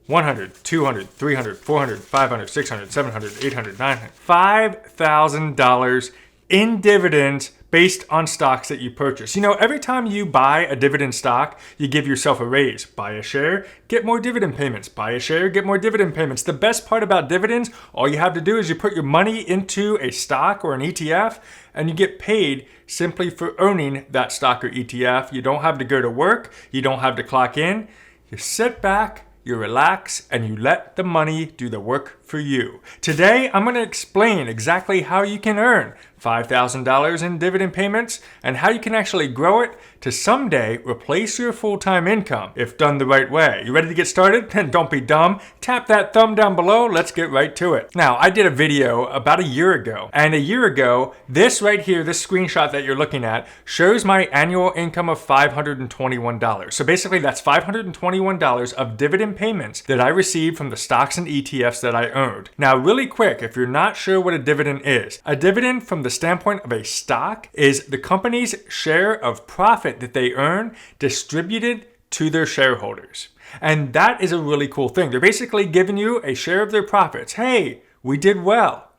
100, 200, 300, 400, 500, 600, 700, 800, 900, $5,000 in dividends based on stocks that you purchase. You know, every time you buy a dividend stock, you give yourself a raise. Buy a share, get more dividend payments. Buy a share, get more dividend payments. The best part about dividends, all you have to do is you put your money into a stock or an ETF and you get paid simply for owning that stock or ETF. You don't have to go to work. You don't have to clock in. You sit back, you relax, and you let the money do the work for you. Today, I'm going to explain exactly how you can earn $5,000 in dividend payments and how you can actually grow it to someday replace your full-time income if done the right way. You ready to get started? Then don't be dumb. Tap that thumb down below. Let's get right to it. Now, I did a video about a year ago, and a year ago, this right here, this screenshot that you're looking at, shows my annual income of $521. So basically, that's $521 of dividend payments that I received from the stocks and ETFs that I owned. Now, really quick, if you're not sure what a dividend is, a dividend from the standpoint of a stock is the company's share of profit that they earn distributed to their shareholders. And that is a really cool thing. They're basically giving you a share of their profits. Hey, we did well.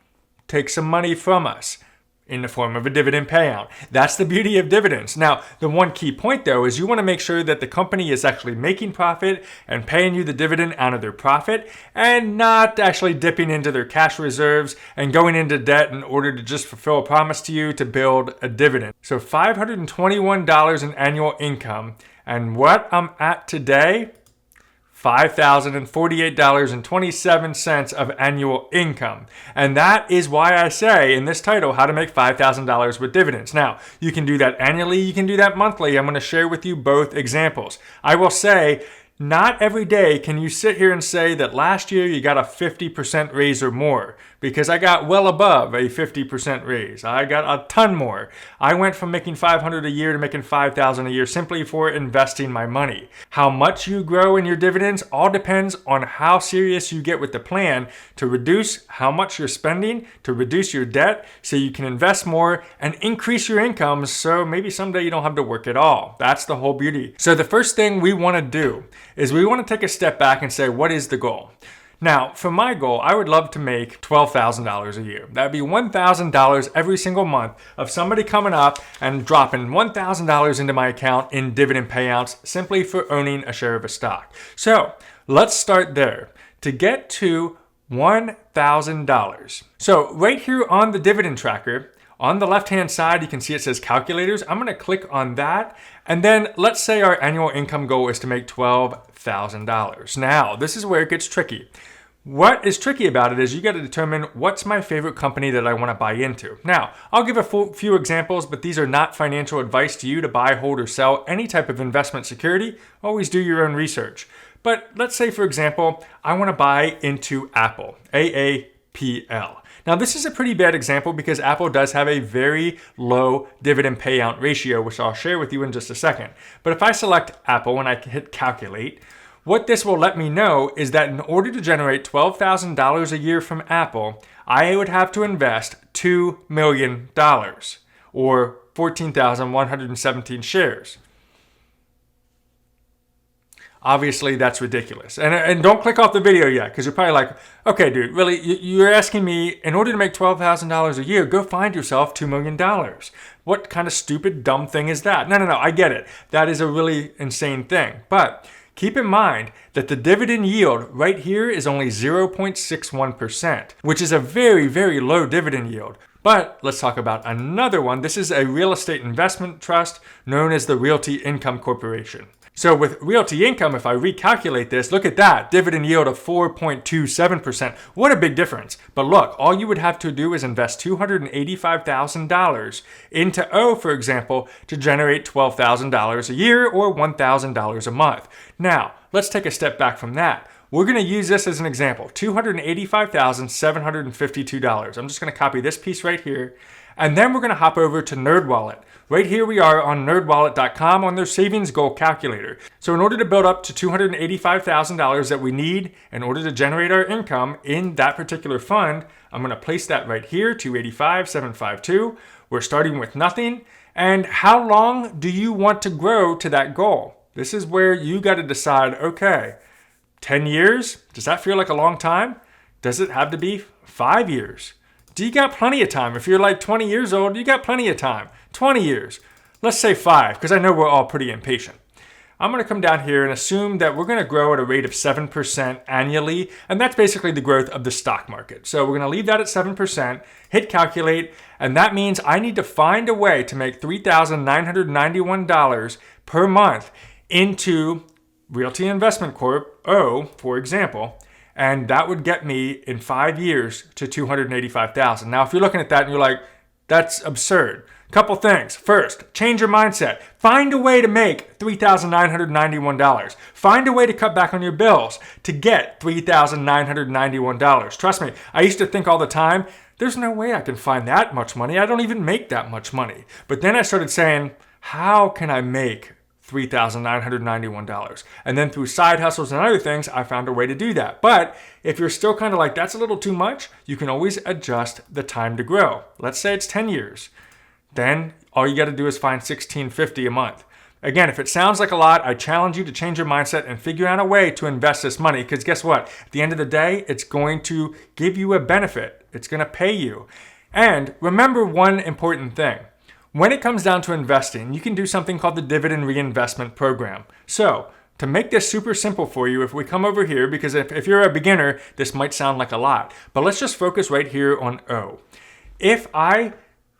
Take some money from us in the form of a dividend payout. That's the beauty of dividends. Now, the one key point though is you want to make sure that the company is actually making profit and paying you the dividend out of their profit and not actually dipping into their cash reserves and going into debt in order to just fulfill a promise to you to build a dividend. So $521 in annual income, and what I'm at today, $5,048.27 of annual income. And that is why I say in this title, how to make $5,000 with dividends. Now, you can do that annually, you can do that monthly. I'm going to share with you both examples. I will say, not every day can you sit here and say that last year you got a 50% raise or more, because I got well above a 50% raise. I got a ton more. I went from making $500 a year to making $5,000 a year simply for investing my money. How much you grow in your dividends all depends on how serious you get with the plan to reduce how much you're spending, to reduce your debt so you can invest more and increase your income so maybe someday you don't have to work at all. That's the whole beauty. So the first thing we want to do is we want to take a step back and say, what is the goal? Now, for my goal, I would love to make $12,000 a year. That'd be $1,000 every single month of somebody coming up and dropping $1,000 into my account in dividend payouts simply for owning a share of a stock. So let's start there. To get to $1,000. So right here on the dividend tracker, on the left-hand side, you can see it says calculators. I'm going to click on that. And then let's say our annual income goal is to make $12,000. Now, this is where it gets tricky. What is tricky about it is you got to determine what's my favorite company that I want to buy into. Now, I'll give a few examples, but these are not financial advice to you to buy, hold, or sell any type of investment security. Always do your own research. But let's say, for example, I want to buy into Apple, AAPL. Now, this is a pretty bad example because Apple does have a very low dividend payout ratio, which I'll share with you in just a second. But if I select Apple and I hit calculate, what this will let me know is that in order to generate $12,000 a year from Apple, I would have to invest $2 million or 14,117 shares. Obviously, that's ridiculous. And don't click off the video yet, because you're probably like, okay, dude, really, you're asking me, in order to make $12,000 a year, go find yourself $2 million. What kind of stupid, dumb thing is that? No, I get it. That is a really insane thing. But keep in mind that the dividend yield right here is only 0.61%, which is a very, very low dividend yield. But let's talk about another one. This is a real estate investment trust known as the Realty Income Corporation. So with Realty Income, if I recalculate this, look at that, dividend yield of 4.27%. What a big difference. But look, all you would have to do is invest $285,000 into O, for example, to generate $12,000 a year or $1,000 a month. Now, let's take a step back from that. We're going to use this as an example, $285,752. I'm just going to copy this piece right here. And then we're going to hop over to NerdWallet. Right here we are on nerdwallet.com on their savings goal calculator. So in order to build up to $285,000 that we need in order to generate our income in that particular fund, I'm going to place that right here, $285,752. We're starting with nothing. And how long do you want to grow to that goal? This is where you got to decide, okay, 10 years? Does that feel like a long time? Does it have to be 5 years? Do you got plenty of time? If you're like 20 years old, you got plenty of time. 20 years. Let's say 5, because I know we're all pretty impatient. I'm going to come down here and assume that we're going to grow at a rate of 7% annually, and that's basically the growth of the stock market. So we're going to leave that at 7%, hit calculate, and that means I need to find a way to make $3,991 per month into Realty Investment Corp, O, for example, and that would get me in 5 years to $285,000. Now, if you're looking at that and you're like, that's absurd. Couple things. First, change your mindset. Find a way to make $3,991. Find a way to cut back on your bills to get $3,991. Trust me, I used to think all the time, there's no way I can find that much money. I don't even make that much money. But then I started saying, how can I make $3,991? And then through side hustles and other things, I found a way to do that. But if you're still kind of like, that's a little too much, you can always adjust the time to grow. Let's say it's 10 years. Then all you got to do is find $1,650 a month. Again, if it sounds like a lot, I challenge you to change your mindset and figure out a way to invest this money, because guess what? At the end of the day, it's going to give you a benefit. It's going to pay you. And remember one important thing. When it comes down to investing, you can do something called the Dividend Reinvestment Program. So to make this super simple for you, if we come over here, because if you're a beginner, this might sound like a lot, but let's just focus right here on O. If I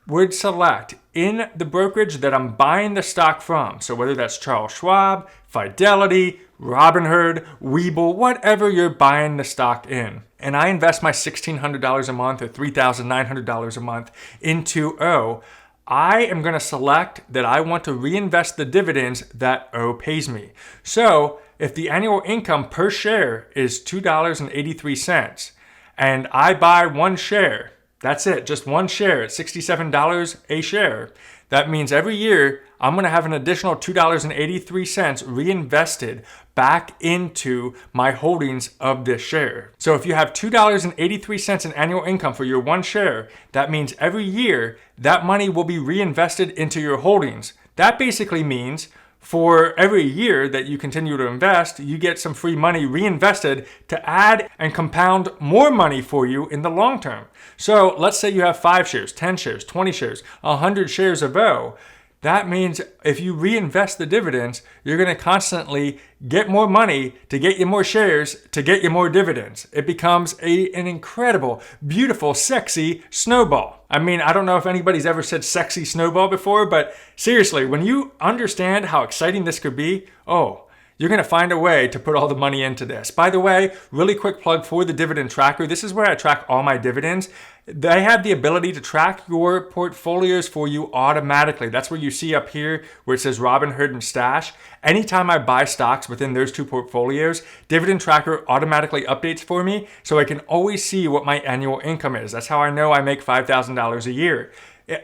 would select in the brokerage that I'm buying the stock from, so whether that's Charles Schwab, Fidelity, Robinhood, Webull, whatever you're buying the stock in, and I invest my $1,600 a month or $3,900 a month into O, I am going to select that I want to reinvest the dividends that O pays me. So if the annual income per share is $2.83 and I buy one share, that's it, just one share at $67 a share. That means every year I'm going to have an additional $2.83 reinvested back into my holdings of this share. So if you have $2.83 in annual income for your one share, that means every year that money will be reinvested into your holdings. That basically means for every year that you continue to invest, you get some free money reinvested to add and compound more money for you in the long term. So let's say you have 5 shares, 10 shares, 20 shares, 100 shares of O. That means if you reinvest the dividends, you're going to constantly get more money to get you more shares to get you more dividends. It becomes an incredible, beautiful, sexy snowball. I mean, I don't know if anybody's ever said sexy snowball before, but seriously, when you understand how exciting this could be, you're going to find a way to put all the money into this. By the way, really quick plug for the dividend tracker. This is where I track all my dividends. They have the ability to track your portfolios for you automatically. That's where you see up here where it says Robinhood and Stash. Anytime I buy stocks within those two portfolios, Dividend Tracker automatically updates for me so I can always see what my annual income is. That's how I know I make $5,000 a year.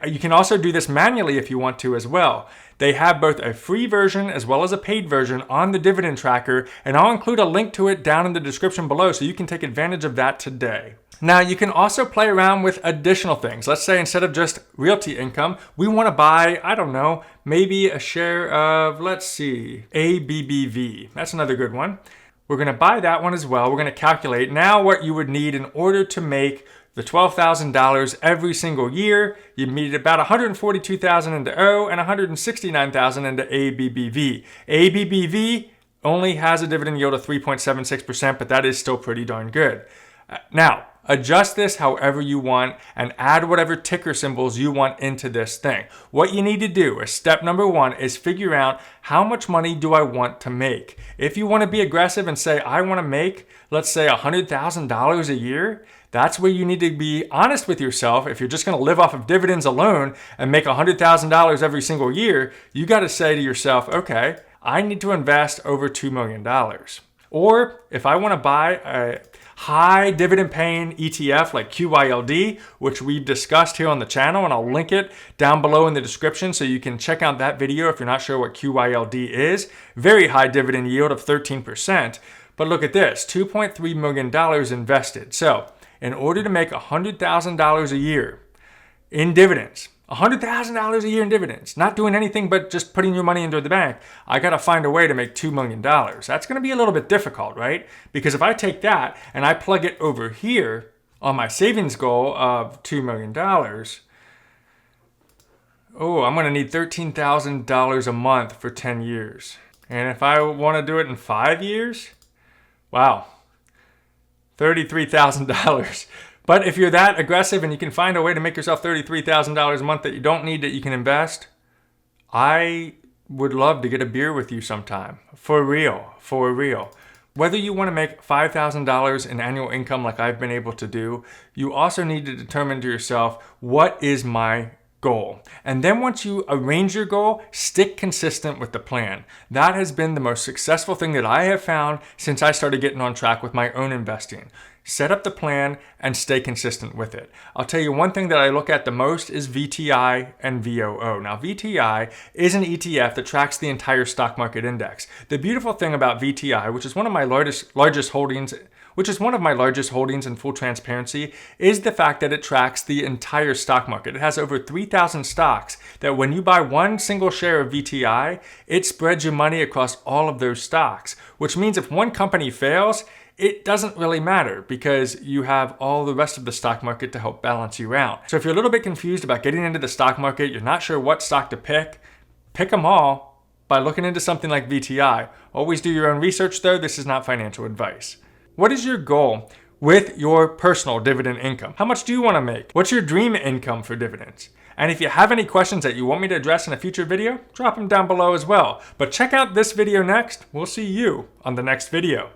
You can also do this manually if you want to as well. They have both a free version as well as a paid version on the Dividend Tracker, and I'll include a link to it down in the description below so you can take advantage of that today. Now, you can also play around with additional things. Let's say instead of just realty income, we want to buy, I don't know, maybe a share of, ABBV. That's another good one. We're going to buy that one as well. We're going to calculate now what you would need in order to make the $12,000 every single year. You need about $142,000 into O and $169,000 into ABBV. ABBV only has a dividend yield of 3.76%, but that is still pretty darn good. Now, adjust this however you want and add whatever ticker symbols you want into this thing. What you need to do is step number 1 is figure out how much money do I want to make. If you want to be aggressive and say, I want to make, let's say $100,000 a year, that's where you need to be honest with yourself. If you're just going to live off of dividends alone and make $100,000 every single year, you got to say to yourself, okay, I need to invest over $2 million. Or if I want to buy a high dividend paying ETF like QYLD, which we've discussed here on the channel, and I'll link it down below in the description so you can check out that video if you're not sure what QYLD is. Very high dividend yield of 13%. But look at this, $2.3 million invested. So in order to make $100,000 a year in dividends, $100,000 a year in dividends, not doing anything but just putting your money into the bank. I got to find a way to make $2 million. That's going to be a little bit difficult, right? Because if I take that and I plug it over here on my savings goal of $2 million, I'm going to need $13,000 a month for 10 years. And if I want to do it in 5 years, wow, $33,000. But if you're that aggressive and you can find a way to make yourself $33,000 a month that you don't need, that you can invest, I would love to get a beer with you sometime. For real, for real. Whether you want to make $5,000 in annual income like I've been able to do, you also need to determine to yourself, what is my goal? And then once you arrange your goal, stick consistent with the plan. That has been the most successful thing that I have found since I started getting on track with my own investing. Set up the plan and stay consistent with it. I'll tell you one thing that I look at the most is VTI and VOO. Now, VTI is an ETF that tracks the entire stock market index. The beautiful thing about VTI, which is one of my largest holdings in full transparency, is the fact that it tracks the entire stock market. It has over 3,000 stocks that when you buy one single share of VTI, it spreads your money across all of those stocks, which means if one company fails, it doesn't really matter because you have all the rest of the stock market to help balance you out. So if you're a little bit confused about getting into the stock market, you're not sure what stock to pick them all by looking into something like VTI. Always do your own research though. This is not financial advice. What is your goal with your personal dividend income? How much do you want to make? What's your dream income for dividends? And if you have any questions that you want me to address in a future video, drop them down below as well. But check out this video next. We'll see you on the next video.